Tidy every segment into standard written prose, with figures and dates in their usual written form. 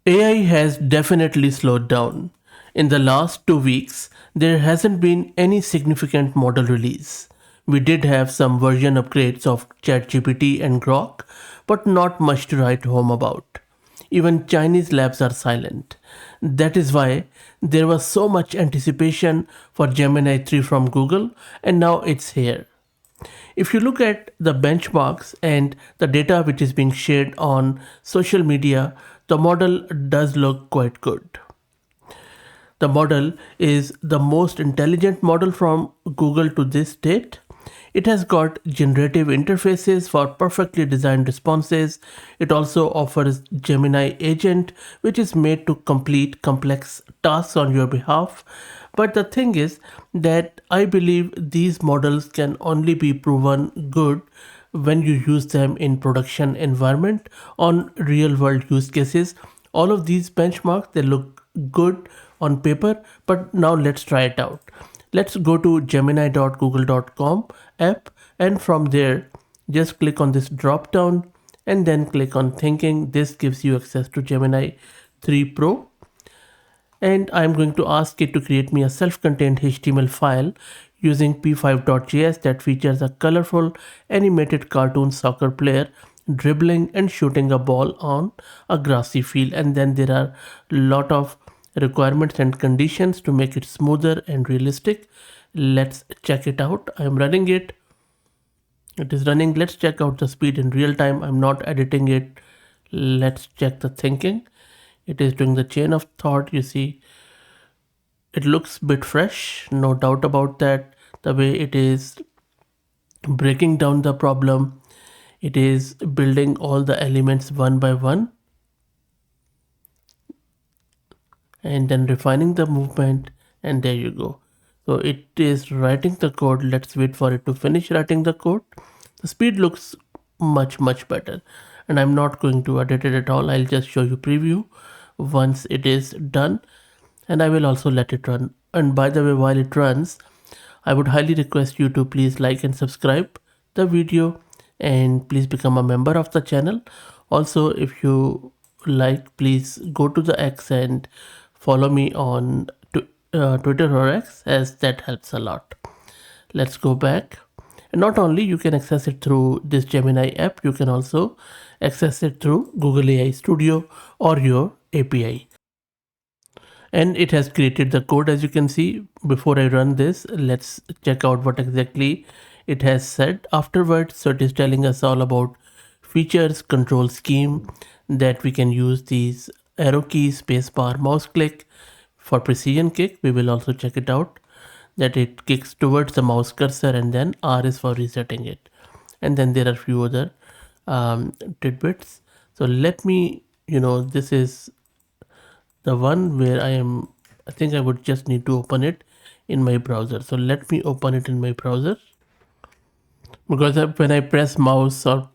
AI has definitely slowed down. In the last 2 weeks, there hasn't been any significant model release. We did have some version upgrades of ChatGPT and Grok, but not much to write home about. Even Chinese labs are silent. That is why there was so much anticipation for Gemini 3 from Google, and now it's here. If you look at the benchmarks and the data which is being shared on social media, the model does look quite good. The model is the most intelligent model from Google to this date. It has got generative interfaces for perfectly designed responses. It also offers Gemini Agent, which is made to complete complex tasks on your behalf. But the thing is that I believe these models can only be proven good when you use them in production environment on real world use cases. All of these benchmarks, they look good on paper, but now let's try it out. Let's go to gemini.google.com app, and from there just click on this drop down and then click on thinking. This gives you access to Gemini 3 Pro, and I'm going to ask it to create me a self-contained HTML file using p5.js that features a colorful animated cartoon soccer player dribbling and shooting a ball on a grassy field. And then there are a lot of requirements and conditions to make it smoother and realistic. Let's check it out. I'm running it. It is running. Let's check out the speed in real time. I'm not editing it. Let's check the thinking. It is doing the chain of thought. You see, it looks a bit fresh, no doubt about that. The way it is breaking down the problem, it is building all the elements one by one and then refining the movement, and there you go. So it is writing the code. Let's wait for it to finish writing the code. The speed looks much better, and I'm not going to edit it at all. I'll just show you preview once it is done, and I will also let it run. And by the way, while it runs, I would highly request you to please like and subscribe the video, and please become a member of the channel. Also, if you like, please go to the X and follow me on Twitter or X, as that helps a lot. Let's go back. And not only you can access it through this Gemini app, you can also access it through Google AI Studio or your API. And it has created the code, as you can see. Before I run this, let's check out what exactly it has said afterwards. So it is telling us all about features, control scheme, that we can use these arrow keys, spacebar, mouse click for precision kick. We will also check it out, that it kicks towards the mouse cursor, and then R is for resetting it. And then there are few other tidbits. So let me, this is the one where I think I would just need to open it in my browser. So let me open it in my browser, because when I press mouse or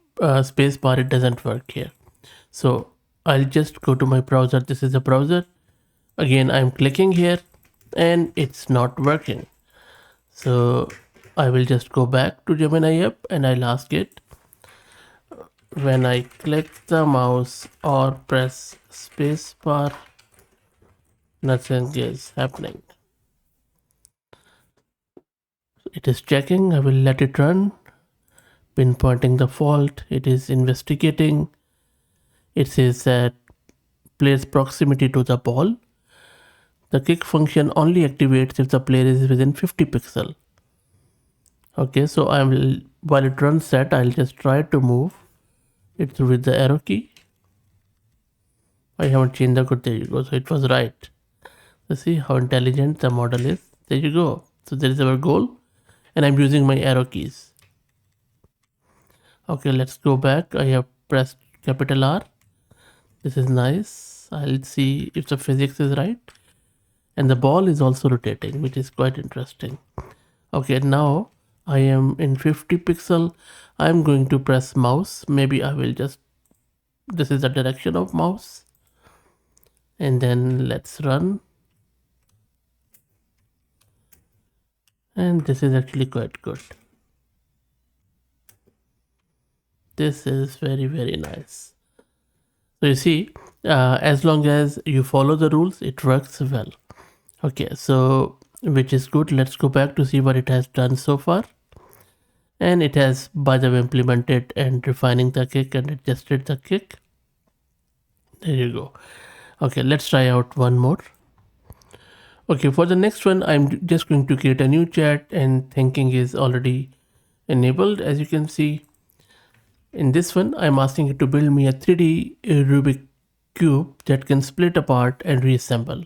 space bar, it doesn't work here. So I'll just go to my browser. This is the browser. Again, I'm clicking here and it's not working. So I will just go back to Gemini app and I'll ask it, when I click the mouse or press space bar, nothing is happening. It is checking. I will let it run, pinpointing the fault. It is investigating. It says that player's proximity to the ball. The kick function only activates if the player is within 50 pixel. Okay, so while it runs that, I'll just try to move it with the arrow key. I haven't changed the code. There you go. So it was right. You see how intelligent the model is. There you go. So there is our goal, and I'm using my arrow keys. Okay, let's go back. I have pressed capital R. This is nice. I'll see if the physics is right. And the ball is also rotating, which is quite interesting. Okay, now I am in 50 pixel. I'm going to press mouse. Maybe I will just, this is the direction of mouse. And then let's run. And this is actually quite good. This is very nice. So you see, As long as you follow the rules, it works well. Okay, so which is good. Let's go back to see what it has done so far. And it has, by the way, implemented and refining the kick and adjusted the kick. There you go. Okay, let's try out one more. Okay, for the next one, I'm just going to create a new chat, and thinking is already enabled. As you can see, in this one, I'm asking it to build me a 3D Rubik cube that can split apart and reassemble.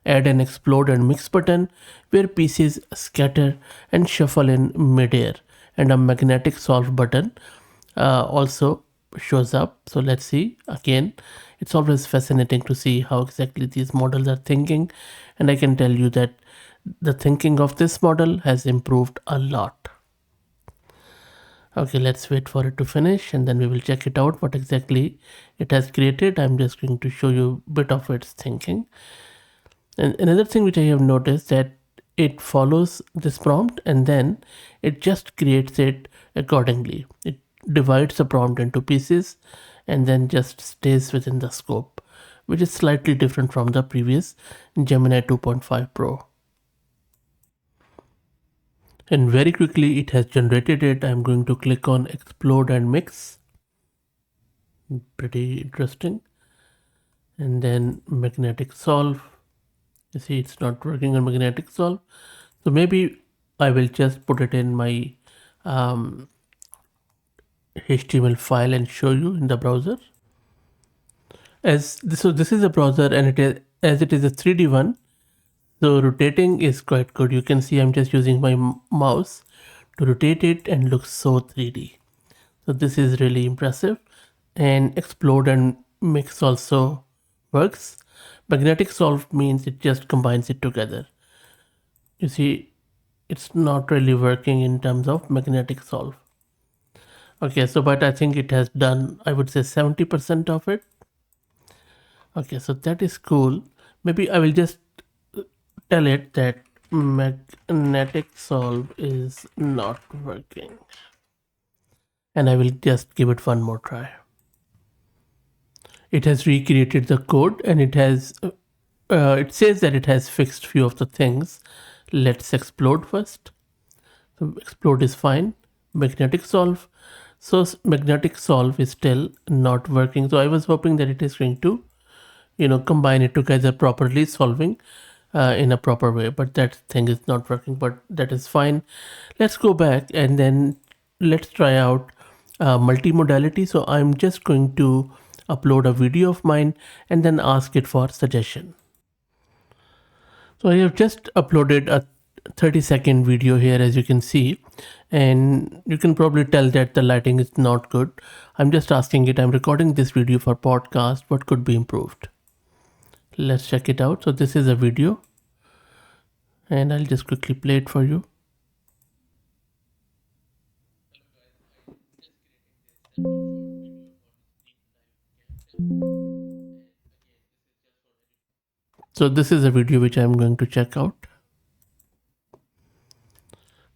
Add an explode and mix button where pieces scatter and shuffle in midair, and a magnetic solve button also shows up. So let's see. Again, it's always fascinating to see how exactly these models are thinking, and I can tell you that the thinking of this model has improved a lot. Okay, let's wait for it to finish and then we will check it out what exactly it has created. I'm just going to show you a bit of its thinking. And another thing which I have noticed, that it follows this prompt and then it just creates it accordingly. It divides the prompt into pieces and then just stays within the scope, which is slightly different from the previous Gemini 2.5 Pro. And very quickly it has generated it. I'm going to click on explode and mix. Pretty interesting. And then magnetic solve. You see, it's not working on magnetic solve. So maybe I will just put it in my HTML file and show you in the browser. So this is a browser, and as it is a 3D one, so rotating is quite good. You can see I'm just using my mouse to rotate it and looks so 3D. So this is really impressive. And explode and mix also works. Magnetic solve means it just combines it together. You see, it's not really working in terms of magnetic solve. Okay, so but I think it has done, I would say 70% of it. Okay, so that is cool. Maybe I will just tell it that magnetic solve is not working. And I will just give it one more try. It has recreated the code and it has, it says that it has fixed few of the things. Let's explode first. So explode is fine. Magnetic solve. So magnetic solve is still not working. So I was hoping that it is going to, combine it together properly, solving in a proper way, but that thing is not working, but that is fine. Let's go back and then let's try out multimodality. So I'm just going to upload a video of mine and then ask it for suggestion. So I have just uploaded a 30-second video here, as you can see, and you can probably tell that the lighting is not good. I'm just asking it, I'm recording this video for podcast, what could be improved? Let's check it out. So this is a video and I'll just quickly play it for you. So this is a video which I'm going to check out.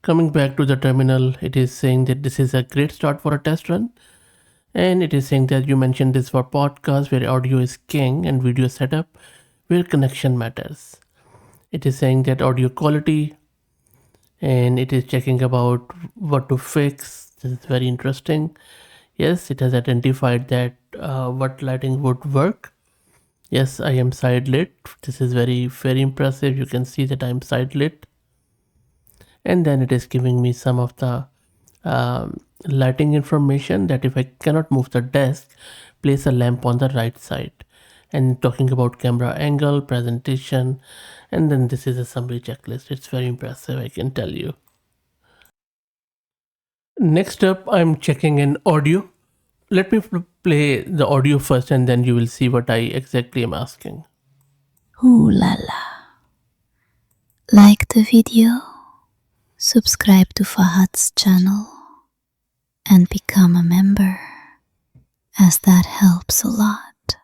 Coming back to the terminal, it is saying that this is a great start for a test run. And it is saying that you mentioned this for podcast where audio is king and video setup where connection matters. It is saying that audio quality, and it is checking about what to fix. This is very interesting. Yes, it has identified that what lighting would work. Yes, I am side lit. This is very, very impressive. You can see that I am side lit. And then it is giving me some of the lighting information, that if I cannot move the desk, place a lamp on the right side. And talking about camera angle, presentation, and then this is a summary checklist. It's very impressive, I can tell you. Next up, I'm checking in audio. Let me play the audio first and then you will see what I exactly am asking. Ooh la la. Like the video, subscribe to Fahad's channel, and become a member, as that helps a lot.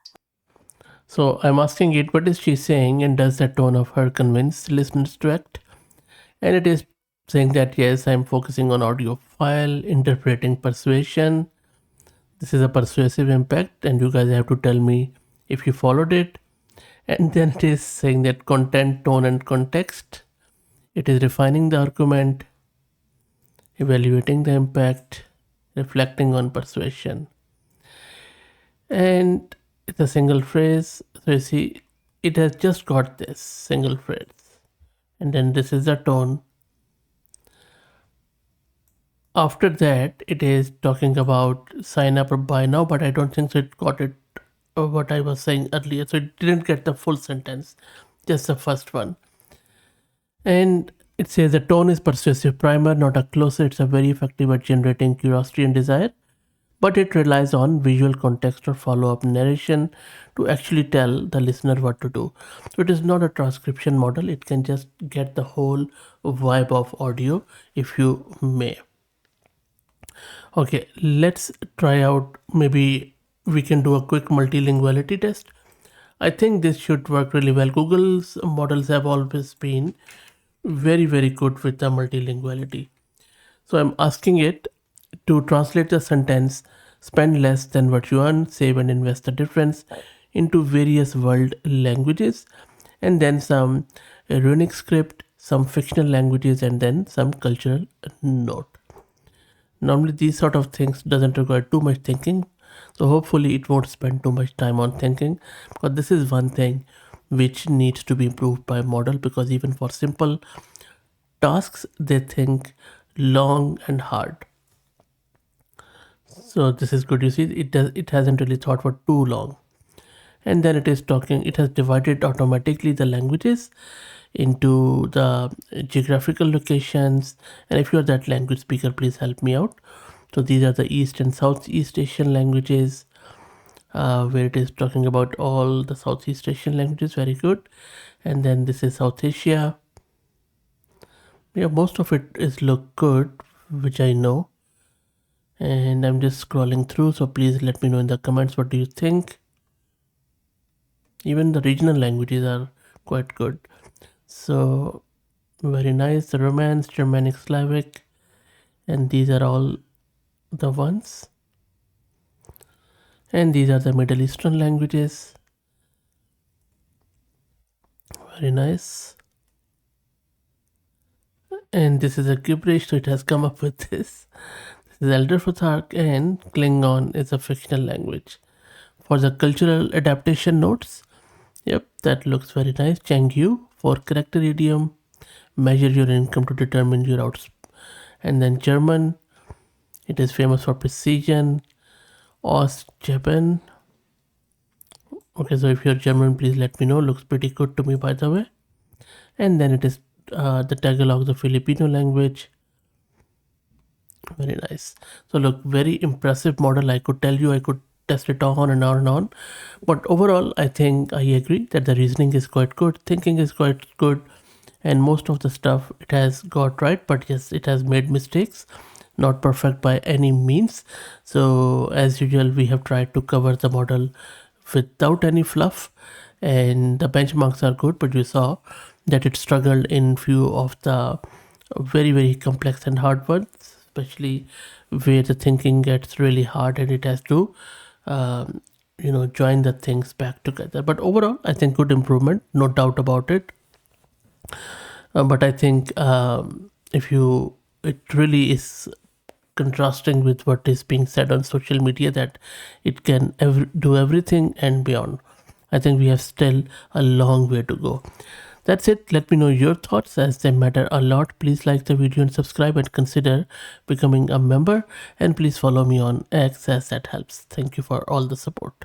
So I'm asking it, what is she saying, and does the tone of her convince listeners to act? And it is saying that yes, I'm focusing on audio file, interpreting persuasion. This is a persuasive impact, and you guys have to tell me if you followed it. And then it is saying that content, tone, and context. It is refining the argument, evaluating the impact, reflecting on persuasion. And it's a single phrase. So you see, it has just got this single phrase. And then this is the tone. After that, it is talking about sign up or buy now, but I don't think so it got it what I was saying earlier. So it didn't get the full sentence, just the first one. And it says the tone is persuasive primer, not a closer. It's a very effective at generating curiosity and desire, but it relies on visual context or follow-up narration to actually tell the listener what to do. So it is not a transcription model. It can just get the whole vibe of audio, if you may. Okay, let's try out, maybe we can do a quick multilinguality test. I think this should work really well. Google's models have always been very, very good with the multilinguality. So I'm asking it to translate the sentence, spend less than what you earn, save and invest the difference, into various world languages, and then some runic script, some fictional languages, and then some cultural note. Normally these sort of things doesn't require too much thinking, so hopefully it won't spend too much time on thinking, because this is one thing which needs to be improved by model, because even for simple tasks they think long and hard. So this is good. You see, it hasn't really thought for too long. And then it is talking, it has divided automatically the languages into the geographical locations. And if you're that language speaker, please help me out. So these are the East and Southeast Asian languages, where it is talking about all the Southeast Asian languages. Very good. And then this is South Asia. Yeah, most of it is look good, which I know. And I'm just scrolling through, so please let me know in the comments what do you think. Even the regional languages are quite good. So very nice. The Romance, Germanic, Slavic, and these are all the ones. And these are the Middle Eastern languages. Very nice. And this is a gibberish, so it has come up with this. This is Elder Futhark, and Klingon is a fictional language. For the cultural adaptation notes, yep, that looks very nice. Changyu for character idiom, measure your income to determine your outs. And then German, it is famous for precision. Ostjapan. Okay, so if you're German, please let me know. Looks pretty good to me, by the way. And then it is the Tagalog, the Filipino language. Very nice. So look, very impressive model. I could tell you I could test it on and on and on, but overall I think I agree that the reasoning is quite good, thinking is quite good, and most of the stuff it has got right. But yes, it has made mistakes, not perfect by any means. So as usual, we have tried to cover the model without any fluff, and the benchmarks are good, but you saw that it struggled in few of the very, very complex and hard ones, especially where the thinking gets really hard and it has to join the things back together. But overall I think good improvement, no doubt about it. But I think it really is contrasting with what is being said on social media, that it can do everything and beyond. I think we have still a long way to go. That's it. Let me know your thoughts, as they matter a lot. Please like the video and subscribe, and consider becoming a member. And please follow me on X, as that helps. Thank you for all the support.